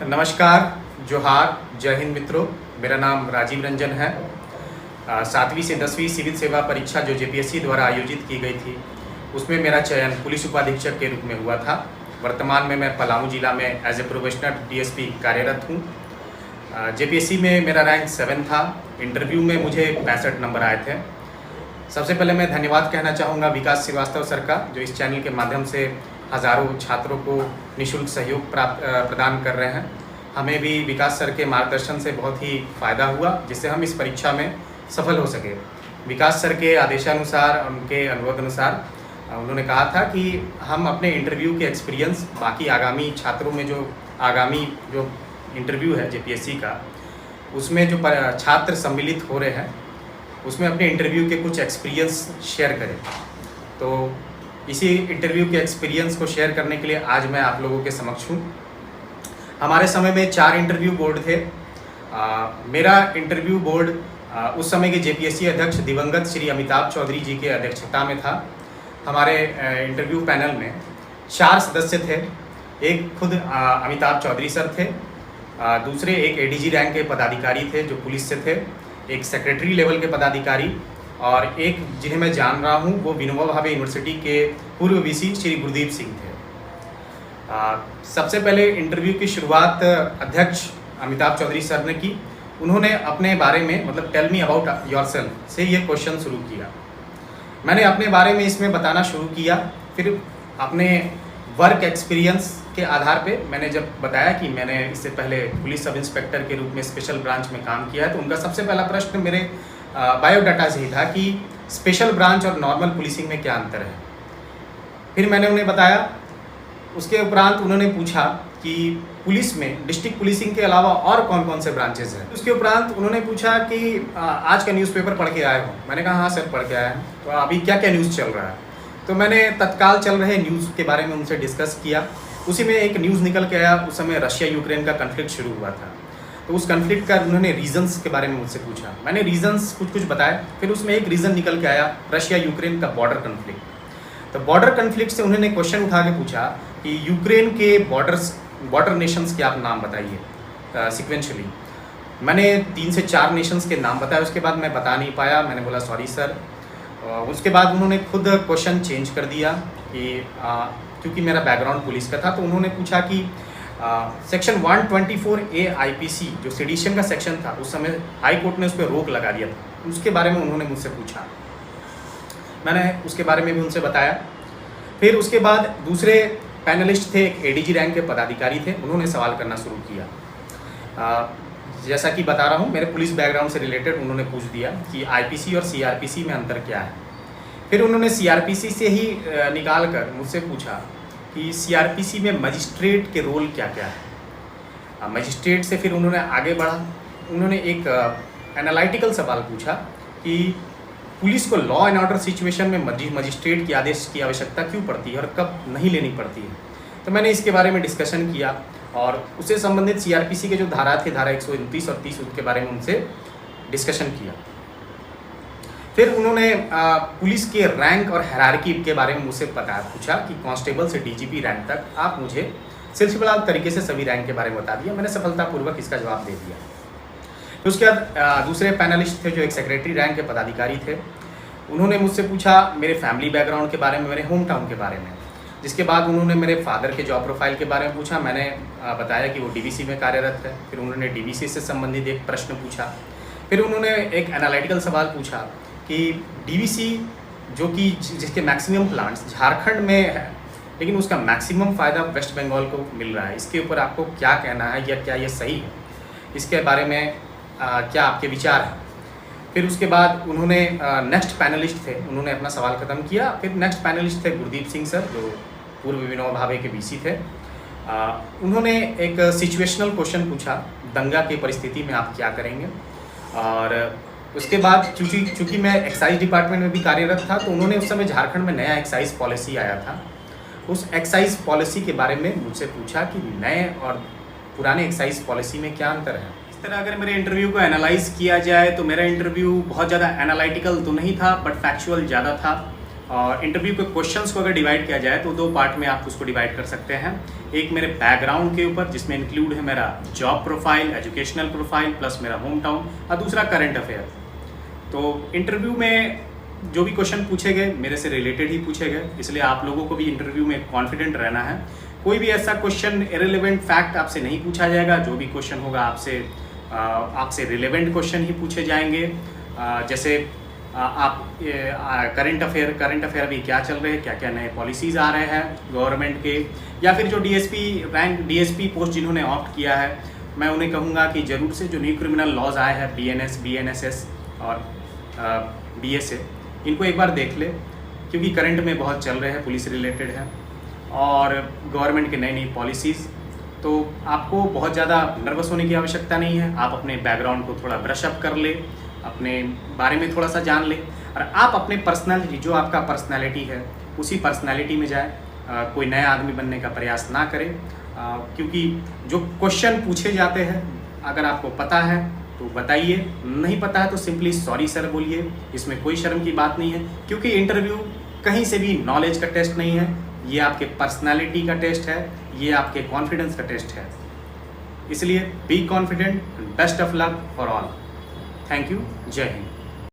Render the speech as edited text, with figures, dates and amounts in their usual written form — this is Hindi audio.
नमस्कार, जोहार, जय हिंद मित्रों। मेरा नाम राजीव रंजन है। 7वीं से 10वीं सिविल सेवा परीक्षा जो जेपीएससी द्वारा आयोजित की गई थी, उसमें मेरा चयन पुलिस उपाधीक्षक के रूप में हुआ था। वर्तमान में मैं पलामू जिला में एज ए प्रोबेशनर डीएसपी कार्यरत हूँ। जेपीएससी में मेरा रैंक 7 था। इंटरव्यू में मुझे 65 नंबर आए थे। सबसे पहले मैं धन्यवाद कहना चाहूँगा विकास श्रीवास्तव सर का, जो इस चैनल के माध्यम से हज़ारों छात्रों को निःशुल्क सहयोग प्रदान कर रहे हैं। हमें भी विकास सर के मार्गदर्शन से बहुत ही फ़ायदा हुआ, जिससे हम इस परीक्षा में सफल हो सके। विकास सर के आदेशानुसार, उनके अनुरोध अनुसार उन्होंने कहा था कि हम अपने इंटरव्यू के एक्सपीरियंस बाकी आगामी छात्रों में जो इंटरव्यू है जेपीएससी का, उसमें जो छात्र सम्मिलित हो रहे हैं, उसमें अपने इंटरव्यू के कुछ एक्सपीरियंस शेयर करें। तो इसी इंटरव्यू के एक्सपीरियंस को शेयर करने के लिए आज मैं आप लोगों के समक्ष हूँ। हमारे समय में 4 इंटरव्यू बोर्ड थे। मेरा इंटरव्यू बोर्ड उस समय के जेपीएससी अध्यक्ष दिवंगत श्री अमिताभ चौधरी जी के अध्यक्षता में था। हमारे इंटरव्यू पैनल में 4 सदस्य थे। एक खुद अमिताभ चौधरी सर थे, दूसरे एक एडीजी रैंक के पदाधिकारी थे जो पुलिस से थे, एक सेक्रेटरी लेवल के पदाधिकारी, और एक जिन्हें मैं जान रहा हूँ वो विनोबा भावे यूनिवर्सिटी के पूर्व वीसी श्री गुरदीप सिंह थे। सबसे पहले इंटरव्यू की शुरुआत अध्यक्ष अमिताभ चौधरी सर ने की। उन्होंने अपने बारे में, मतलब टेल मी अबाउट योरसेल्फ से ये क्वेश्चन शुरू किया। मैंने अपने बारे में इसमें बताना शुरू किया। फिर अपने वर्क एक्सपीरियंस के आधार पे मैंने जब बताया कि मैंने इससे पहले पुलिस सब इंस्पेक्टर के रूप में स्पेशल ब्रांच में काम किया है, तो उनका सबसे पहला प्रश्न मेरे बायोडाटा से ही था कि स्पेशल ब्रांच और नॉर्मल पुलिसिंग में क्या अंतर है। फिर मैंने उन्हें बताया। उसके उपरांत उन्होंने पूछा कि पुलिस में डिस्ट्रिक्ट पुलिसिंग के अलावा और कौन कौन से ब्रांचेज हैं। उसके उपरांत उन्होंने पूछा कि आज का न्यूज़पेपर पढ़ के आए हो। मैंने कहा हाँ सर, पढ़ के आया हूँ। तो अभी क्या क्या न्यूज़ चल रहा है? तो मैंने तत्काल चल रहे न्यूज़ के बारे में उनसे डिस्कस किया। उसी में एक न्यूज़ निकल के आया, उस समय रशिया यूक्रेन का कन्फ्लिक्ट शुरू हुआ था। तो उस कन्फ्लिक्ट का उन्होंने रीजंस के बारे में मुझसे पूछा। मैंने रीजंस कुछ बताए। फिर उसमें एक रीज़न निकल के आया रशिया यूक्रेन का बॉर्डर कन्फ्लिक्ट। तो बॉर्डर कन्फ्लिक्ट से उन्होंने क्वेश्चन उठा के पूछा कि यूक्रेन के बॉर्डर नेशंस के आप नाम बताइए सिक्वेंशली। मैंने 3 से 4 नेशंस के नाम बताए। उसके बाद मैं बता नहीं पाया। मैंने बोला सॉरी सर। उसके बाद उन्होंने खुद क्वेश्चन चेंज कर दिया कि क्योंकि मेरा बैकग्राउंड पुलिस का था, तो उन्होंने पूछा कि सेक्शन 124A आईपीसी जो सेडिशन का सेक्शन था, उस समय हाई कोर्ट ने उस पर रोक लगा दिया था। उसके बारे में उन्होंने मुझसे पूछा। मैंने उसके बारे में भी उनसे बताया। फिर उसके बाद दूसरे पैनलिस्ट थे, एक एडीजी रैंक के पदाधिकारी थे। उन्होंने सवाल करना शुरू किया। जैसा कि बता रहा हूँ, मेरे पुलिस बैकग्राउंड से रिलेटेड उन्होंने पूछ दिया कि आईपीसी और सीआरपीसी में अंतर क्या है। फिर उन्होंने सीआरपीसी से ही निकाल कर मुझसे पूछा कि सीआरपीसी में मजिस्ट्रेट के रोल क्या क्या है। मजिस्ट्रेट से फिर उन्होंने आगे बढ़ा। उन्होंने एक एनालिटिकल सवाल पूछा कि पुलिस को लॉ एंड ऑर्डर सिचुएशन में मजिस्ट्रेट के आदेश की आवश्यकता क्यों पड़ती है और कब नहीं लेनी पड़ती है। तो मैंने इसके बारे में डिस्कशन किया और उससे संबंधित सीआरपीसी के जो धारा थे, धारा 129 और 30, उनके बारे में उनसे डिस्कशन किया। फिर उन्होंने पुलिस के रैंक और हायरार्की के बारे में मुझसे पूछा कि कांस्टेबल से डीजीपी रैंक तक आप मुझे सिलसिलेवार तरीके से सभी रैंक के बारे में बता दिया। मैंने सफलतापूर्वक इसका जवाब दे दिया। फिर उसके बाद दूसरे पैनलिस्ट थे जो एक सेक्रेटरी रैंक के पदाधिकारी थे। उन्होंने मुझसे पूछा मेरे फैमिली बैकग्राउंड के बारे में, मेरे होम टाउन के बारे में। जिसके बाद उन्होंने मेरे फादर के जॉब प्रोफाइल के बारे में पूछा। मैंने बताया कि वो डीवीसी में कार्यरत है। फिर उन्होंने डीवीसी से संबंधित एक प्रश्न पूछा। फिर उन्होंने एक एनालिटिकल सवाल पूछा कि डीवीसी जो कि जिसके मैक्सिमम प्लांट्स झारखंड में है, लेकिन उसका मैक्सिमम फ़ायदा वेस्ट बंगाल को मिल रहा है, इसके ऊपर आपको क्या कहना है, या क्या ये सही है? इसके बारे में क्या आपके विचार हैं? फिर उसके बाद उन्होंने नेक्स्ट पैनलिस्ट थे, उन्होंने अपना सवाल ख़त्म किया। फिर नेक्स्ट पैनलिस्ट थे गुरदीप सिंह सर, जो पूर्व विनोबा भावे के वीसी थे। उन्होंने एक सिचुएशनल क्वेश्चन पूछा, दंगा की परिस्थिति में आप क्या करेंगे। और उसके बाद चूँकि मैं एक्साइज डिपार्टमेंट में भी कार्यरत था, तो उन्होंने उस समय झारखंड में नया एक्साइज पॉलिसी आया था। उस एक्साइज पॉलिसी के बारे में मुझसे पूछा कि नए और पुराने एक्साइज पॉलिसी में क्या अंतर है। इस तरह अगर मेरे इंटरव्यू को एनालाइज किया जाए तो मेरा इंटरव्यू बहुत ज़्यादा एनालिटिकल तो नहीं था, बट फैक्चुअल ज़्यादा था। और इंटरव्यू के क्वेश्चंस को अगर डिवाइड किया जाए तो 2 पार्ट में आप उसको डिवाइड कर सकते हैं। एक मेरे बैकग्राउंड के ऊपर जिसमें इंक्लूड है मेरा job profile, educational profile plus मेरा होम टाउन, और दूसरा करंट अफेयर। तो इंटरव्यू में जो भी क्वेश्चन पूछे गए मेरे से रिलेटेड ही पूछे गए, इसलिए आप लोगों को भी इंटरव्यू में कॉन्फिडेंट रहना है। कोई भी ऐसा क्वेश्चन इरेलीवेंट फैक्ट आपसे नहीं पूछा जाएगा। जो भी क्वेश्चन होगा आपसे रिलेवेंट क्वेश्चन ही पूछे जाएंगे। जैसे आप करंट अफेयर अभी क्या चल रहे हैं, क्या क्या नए पॉलिसीज़ आ रहे हैं गवर्नमेंट के, या फिर जो डीएसपी पोस्ट जिन्होंने ऑप्ट किया है, मैं उन्हें कहूँगा कि ज़रूर से जो न्यू क्रिमिनल लॉज आए हैं BNS, BNSS और BSA, इनको एक बार देख ले, क्योंकि करंट में बहुत चल रहे हैं, पुलिस रिलेटेड है और गवर्नमेंट के नई पॉलिसीज़। तो आपको बहुत ज़्यादा नर्वस होने की आवश्यकता नहीं है। आप अपने बैकग्राउंड को थोड़ा ब्रश अप कर ले, अपने बारे में थोड़ा सा जान ले, और आप अपने पर्सनालिटी, जो आपका पर्सनालिटी है, उसी पर्सनालिटी में जाए। कोई नया आदमी बनने का प्रयास ना करें, क्योंकि जो क्वेश्चन पूछे जाते हैं अगर आपको पता है तो बताइए, नहीं पता है तो सिंपली सॉरी सर बोलिए। इसमें कोई शर्म की बात नहीं है, क्योंकि इंटरव्यू कहीं से भी नॉलेज का टेस्ट नहीं है, ये आपके पर्सनालिटी का टेस्ट है, ये आपके कॉन्फिडेंस का टेस्ट है। इसलिए be confident, best of luck for all. Thank you, जय हिंद।